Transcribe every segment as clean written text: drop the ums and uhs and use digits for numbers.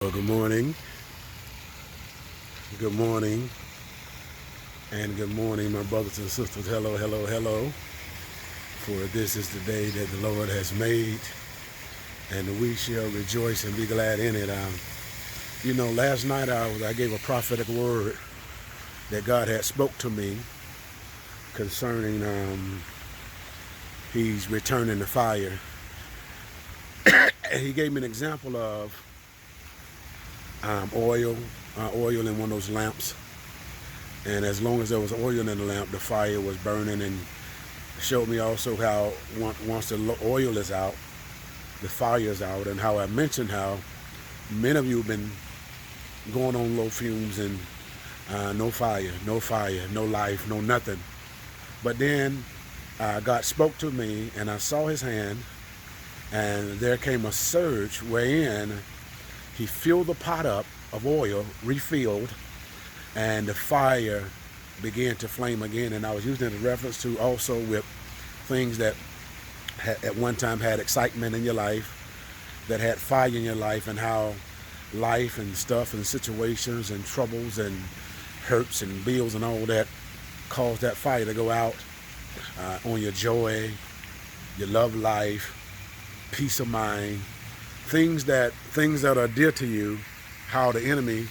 Well, good morning, good morning, and good morning, my brothers and sisters. Hello, hello, hello. For this is the day that the Lord has made, and we shall rejoice and be glad in it. Last night I gave a prophetic word that God had spoke to me concerning He's returning the fire. And He gave me an example of oil in one of those lamps, and as long as there was oil in the lamp, the fire was burning. And showed me also how once the oil is out, the fire is out, and how I mentioned how many of you have been going on low fumes and no fire, no life, no nothing. But then God spoke to me, and I saw His hand, and there came a surge wherein He filled the pot up of oil, refilled, and the fire began to flame again. And I was using it in reference to also with things that at one time had excitement in your life, that had fire in your life, and how life and stuff and situations and troubles and hurts and bills and all that caused that fire to go out on your joy, your love life, peace of mind, things that are dear to you, how the enemy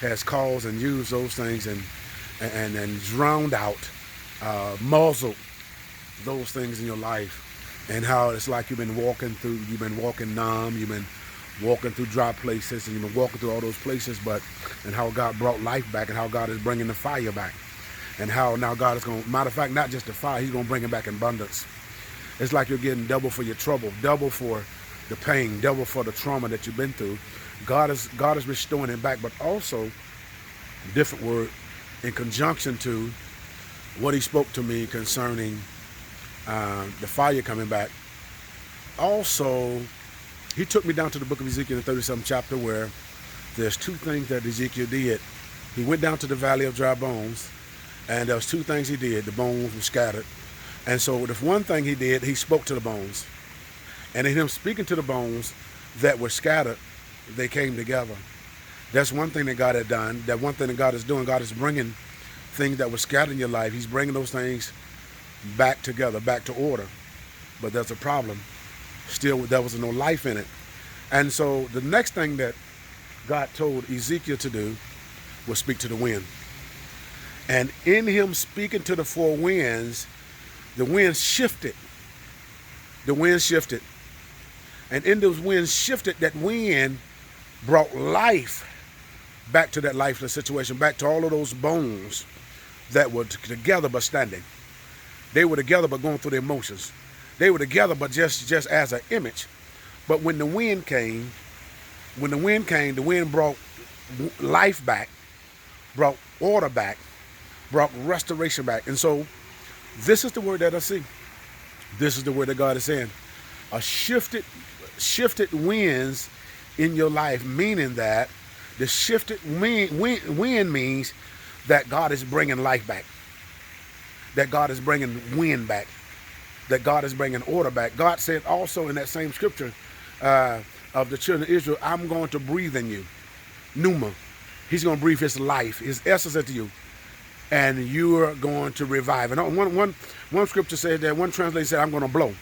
has caused and used those things and drowned out, muzzled those things in your life, and how it's like you've been walking numb, you've been walking through dry places, and you've been walking through all those places, and how God brought life back, and how God is bringing the fire back, and how now God is going to, matter of fact, not just the fire, He's going to bring it back in abundance. It's like you're getting double for your trouble, double for the pain, double for the trauma that you've been through. God is restoring it back, but also different word in conjunction to what He spoke to me concerning the fire coming back. Also, He took me down to the book of Ezekiel, the 37th chapter, where there's two things that Ezekiel did. He went down to the valley of dry bones, and there was two things He did. The bones were scattered, and so the one thing He did, He spoke to the bones. And in Him speaking to the bones that were scattered, they came together. That's one thing that God had done. That one thing that God is doing, God is bringing things that were scattered in your life. He's bringing those things back together, back to order. But there's a problem. Still, there was no life in it. And so the next thing that God told Ezekiel to do was speak to the wind. And in Him speaking to the four winds, the wind shifted. The wind shifted. And in those winds shifted, that wind brought life back to that lifeless situation, back to all of those bones that were together but standing. They were together but going through their emotions. They were together but just as an image. But when the wind came, the wind brought life back, brought order back, brought restoration back. And so this is the word that I see. This is the word that God is saying. A shifted winds in your life, meaning that the shifted wind means that God is bringing life back, that God is bringing wind back, that God is bringing order back. God said also in that same scripture of the children of Israel, I'm going to breathe in you, pneuma. He's going to breathe His life, His essence into you, and you are going to revive. And one scripture said that, one translation said, I'm going to blow.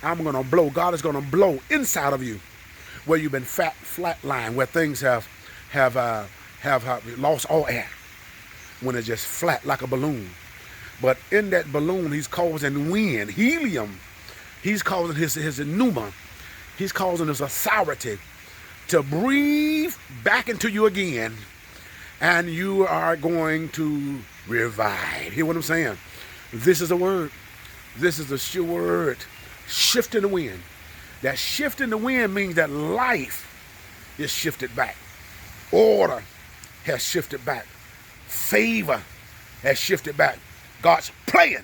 I'm going to blow. God is going to blow inside of you, where you've been flatlined, where things have lost all air, when it's just flat like a balloon. But in that balloon, He's causing wind, helium. He's causing his pneuma. He's causing His authority to breathe back into you again, and you are going to revive. Hear what I'm saying? This is a word. This is a sure word. Shift in the wind. That shift in the wind means that life is shifted back. Order has shifted back. Favor has shifted back. God's plan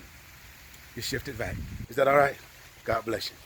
is shifted back. Is that all right? God bless you.